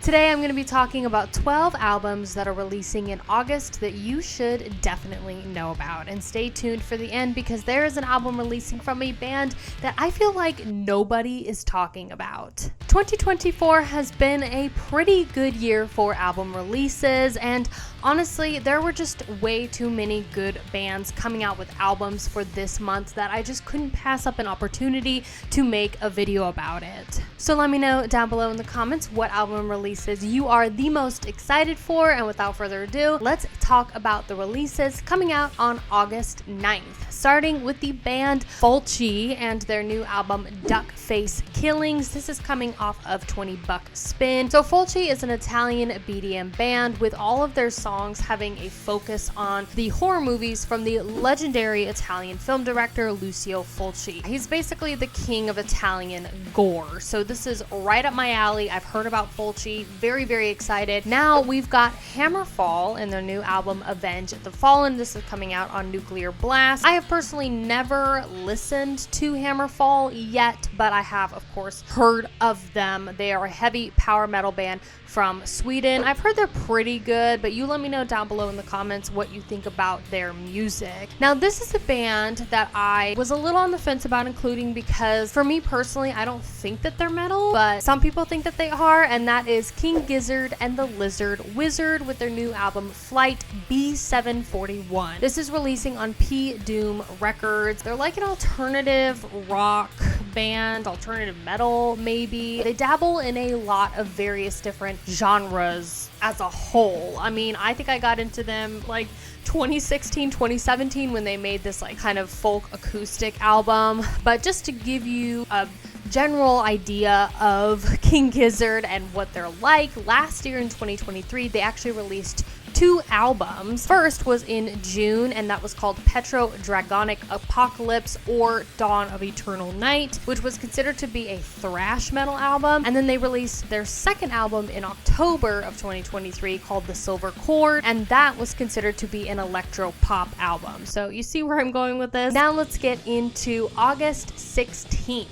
Today I'm going to be talking about 12 albums that are releasing in August that you should definitely know about. And stay tuned for the end because there is an album releasing from a band that I feel like nobody is talking about. 2024 has been a pretty good year for album releases, and honestly, there were just way too many good bands coming out with albums for this month that I just couldn't pass up an opportunity to make a video about it. So let me know down below in the comments what album releases you are the most excited for, and without further ado, let's talk about the releases coming out on August 9th. Starting with the band Fulci and their new album Duck Face Killings. This is coming off of 20 Buck Spin. So Fulci is an Italian BDM band with all of their songs having a focus on the horror movies from the legendary Italian film director Lucio Fulci. He's basically the king of Italian gore. So this is right up my alley. I've heard about Fulci, very excited. Now we've got Hammerfall and their new album Avenge the Fallen. This is coming out on Nuclear Blast. I have personally never listened to Hammerfall yet, but I have of course heard of them. They are a heavy power metal band from Sweden. I've heard they're pretty good, but you let me know down below in the comments what you think about their music. Now this is a band that I was a little on the fence about including because for me personally, I don't think that they're metal, but some people think that they are, and that is King Gizzard and the Lizard Wizard with their new album Flight B741. This is releasing on P Doom Records. They're like an alternative rock band, alternative metal maybe. They dabble in a lot of various different genres as a whole. I mean, I think I got into them like 2016, 2017 when they made this like kind of folk acoustic album. But just to give you a general idea of King Gizzard and what they're like, last year in 2023 they actually released 2 albums. First was in June, and that was called Petro Dragonic Apocalypse or Dawn of Eternal Night, which was considered to be a thrash metal album. And then they released their second album in October of 2023 called The Silver Cord, and that was considered to be an electro pop album. So you see where I'm going with this. Now let's get into August 16th.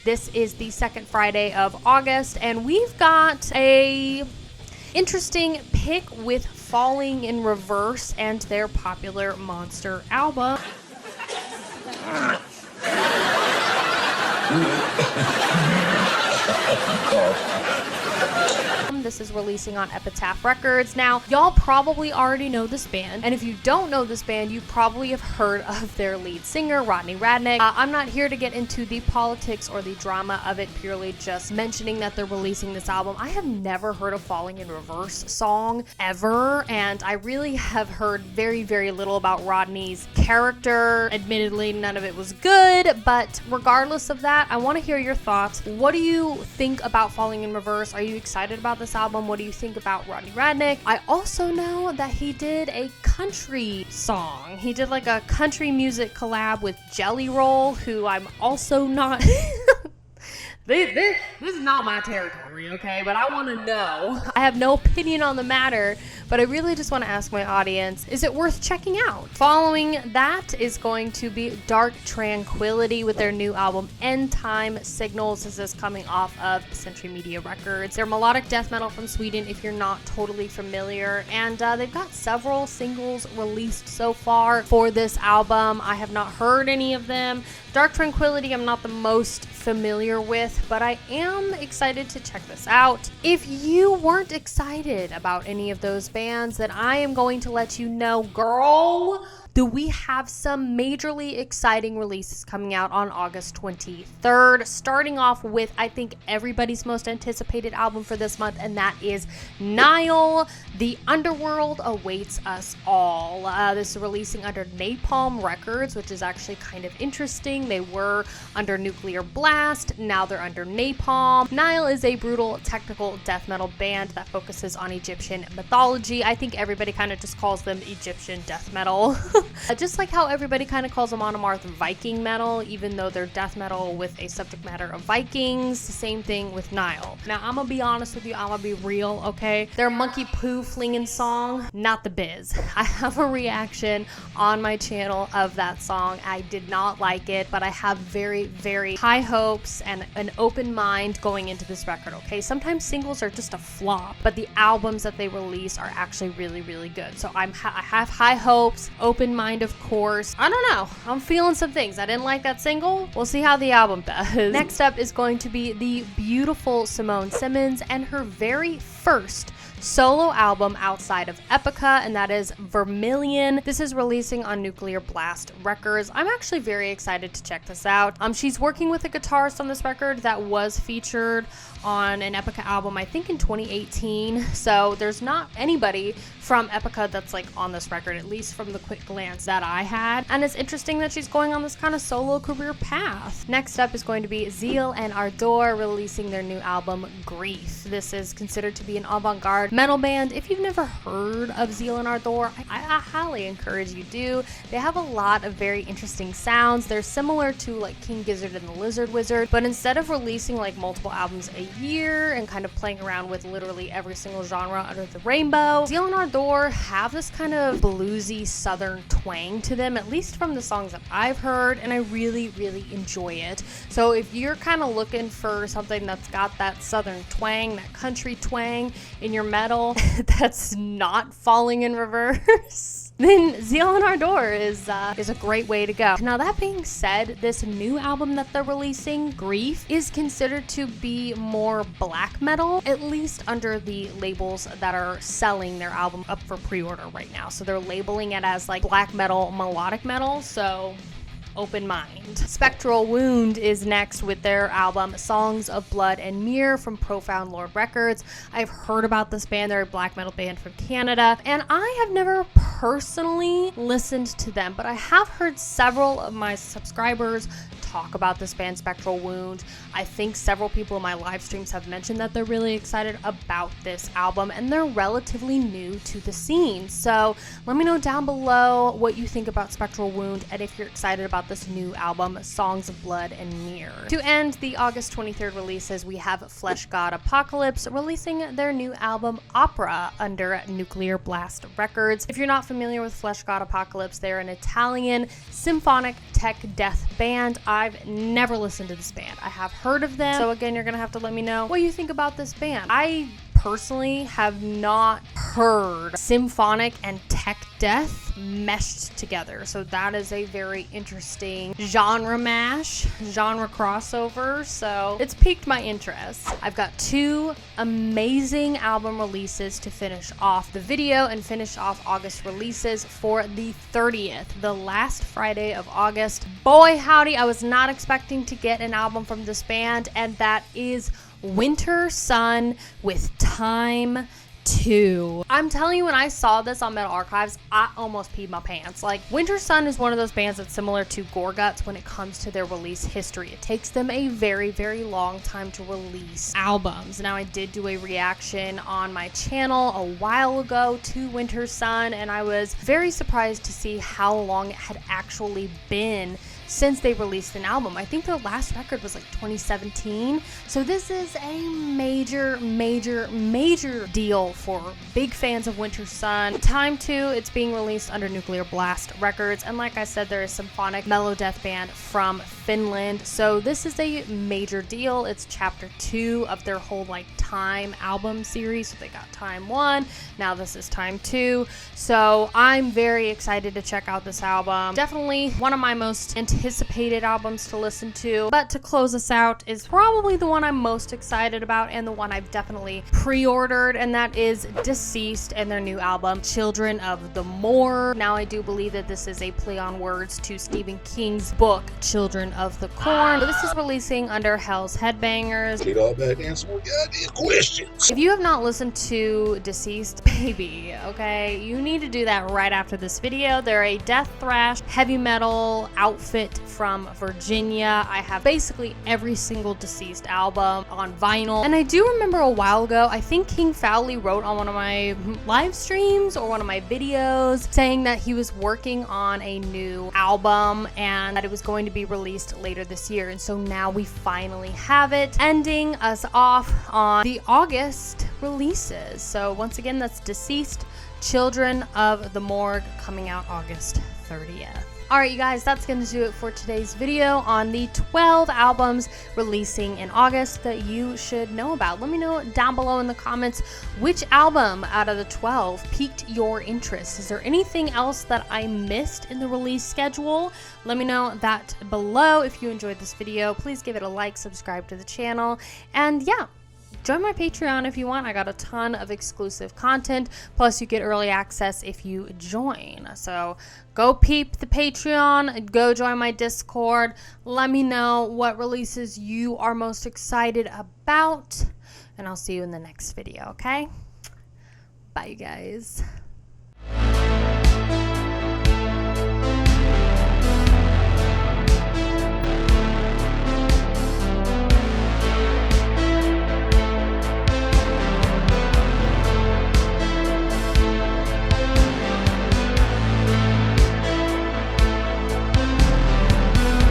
This is the second Friday of August, and we've got a interesting pick with Falling in Reverse and their popular Monster album. This is releasing on Epitaph Records. Now, y'all probably already know this band, and if you don't know this band, you probably have heard of their lead singer, Rodney Radnick. I'm not here to get into the politics or the drama of it, purely just mentioning that they're releasing this album. I have never heard a Falling in Reverse song ever, and I really have heard very little about Rodney's character. Admittedly, none of it was good, but regardless of that, I want to hear your thoughts. What do you think about Falling in Reverse? Are you excited about this album? What do you think about Rodney Radnick? I also know that he did a country song. He did like a country music collab with Jelly Roll, who I'm also not This is not my territory, okay? But I want to know. I have no opinion on the matter, but I really just want to ask my audience, is it worth checking out? Following that is going to be Dark Tranquility with their new album Endtime Signals. This is coming off of Century Media Records. They're melodic death metal from Sweden if you're not totally familiar, and they've got several singles released so far for this album. I have not heard any of them. Dark Tranquility I'm not the most familiar with, but I am excited to check this out. If you weren't excited about any of those bands, then I am going to let you know, girl, do we have some majorly exciting releases coming out on August 23rd, starting off with, I think, everybody's most anticipated album for this month, and that is Nile. The Underworld awaits us all. This is releasing under Napalm Records, which is actually kind of interesting. They were under Nuclear Blast, now they're under Napalm. Nile is a brutal technical death metal band that focuses on Egyptian mythology. I think everybody kind of just calls them Egyptian death metal. Just like how everybody kind of calls them Monomarth Viking metal, even though they're death metal with a subject matter of Vikings. Same thing with Nile. Now, I'm gonna be honest with you, I'm gonna be real, okay? Their monkey poo flinging song, not the biz. I have a reaction on my channel of that song. I did not like it, but I have very, very high hopes and an open mind going into this record, okay? Sometimes singles are just a flop, but the albums that they release are actually really, really good. So I have high hopes, open mind, of course. I don't know. I'm feeling some things. I didn't like that single. We'll see how the album does. Next up is going to be the beautiful Simone Simmons and her very first solo album outside of Epica, and that is Vermillion. This is releasing on Nuclear Blast Records. I'm actually very excited to check this out. She's working with a guitarist on this record that was featured on an Epica album, I think in 2018. So there's not anybody from Epica that's like on this record, at least from the quick glance that I had. And it's interesting that she's going on this kind of solo career path. Next up is going to be Zeal and Ardor releasing their new album, Grief. This is considered to be an avant-garde metal band. If you've never heard of Zeal and Ardor, I highly encourage you do. They have a lot of very interesting sounds. They're similar to like King Gizzard and the Lizard Wizard, but instead of releasing like multiple albums a year and kind of playing around with literally every single genre under the rainbow, Zeal and Ardor have this kind of bluesy southern twang to them, at least from the songs that I've heard, and I really, really enjoy it. So if you're kind of looking for something that's got that southern twang, that country twang in your metal that's not falling in reverse, then Zeal and Ardor is a great way to go. Now, that being said, this new album that they're releasing, Grief, is considered to be more black metal, at least under the labels that are selling their album up for pre-order right now. So they're labeling it as like black metal, melodic metal, so open mind. Spectral Wound is next with their album Songs of Blood and Mire from Profound Lord Records. I've heard about this band. They're a black metal band from Canada, and I have never personally listened to them, but I have heard several of my subscribers talk about this band, Spectral Wound. I think several people in my live streams have mentioned that they're really excited about this album, and they're relatively new to the scene. So let me know down below what you think about Spectral Wound and if you're excited about this new album, Songs of Blood and Mire. To end the August 23rd releases, we have Flesh God Apocalypse releasing their new album, Opera, under Nuclear Blast Records. If you're not familiar with Flesh God Apocalypse, they're an Italian symphonic tech death band. I've never listened to this band. I have heard of them. So again, you're gonna have to let me know what you think about this band. I personally have not heard symphonic and tech death meshed together. So that is a very interesting genre mash, genre crossover. So it's piqued my interest. I've got two amazing album releases to finish off the video and finish off August releases for the 30th, the last Friday of August. Boy, howdy, I was not expecting to get an album from this band, and that is Wintersun with Time 2. I'm telling you, when I saw this on Metal Archives, I almost peed my pants. Like, Wintersun is one of those bands that's similar to Gorguts when it comes to their release history. It takes them a very, very long time to release albums. Now, I did do a reaction on my channel a while ago to Wintersun, and I was very surprised to see how long it had actually been since they released an album. I think their last record was like 2017. So this is a major, major, major deal for big fans of Wintersun. Time 2, it's being released under Nuclear Blast Records. And like I said, they're a symphonic mellow death band from Finland. So this is a major deal. It's chapter 2 of their whole like Time album series. So they got Time 1, now this is Time 2. So I'm very excited to check out this album. Definitely one of my most anticipated albums to listen to. But to close us out is probably the one I'm most excited about and the one I've definitely pre-ordered, and that is Deceased and their new album, Children of the Morgue. Now, I do believe that this is a play on words to Stephen King's book, Children of the Corn. But this is releasing under Hell's Headbangers. Get all back and answer more goddamn questions. If you have not listened to Deceased, baby, okay, you need to do that right after this video. They're a death thrash, heavy metal outfit it from Virginia. I have basically every single Deceased album on vinyl. And I do remember a while ago, I think King Fowley wrote on one of my live streams or one of my videos saying that he was working on a new album and that it was going to be released later this year. And so now we finally have it, ending us off on the August releases. So once again, that's Deceased, Children of the Morgue, coming out August 30th. Alright, you guys, that's going to do it for today's video on the 12 albums releasing in August that you should know about. Let me know down below in the comments which album out of the 12 piqued your interest. Is there anything else that I missed in the release schedule? Let me know that below. If you enjoyed this video, please give it a like, subscribe to the channel, and yeah, join my Patreon if you want. I got a ton of exclusive content, plus you get early access if you join. So go peep the Patreon, go join my Discord. Let me know what releases you are most excited about, and I'll see you in the next video, okay? Bye, you guys.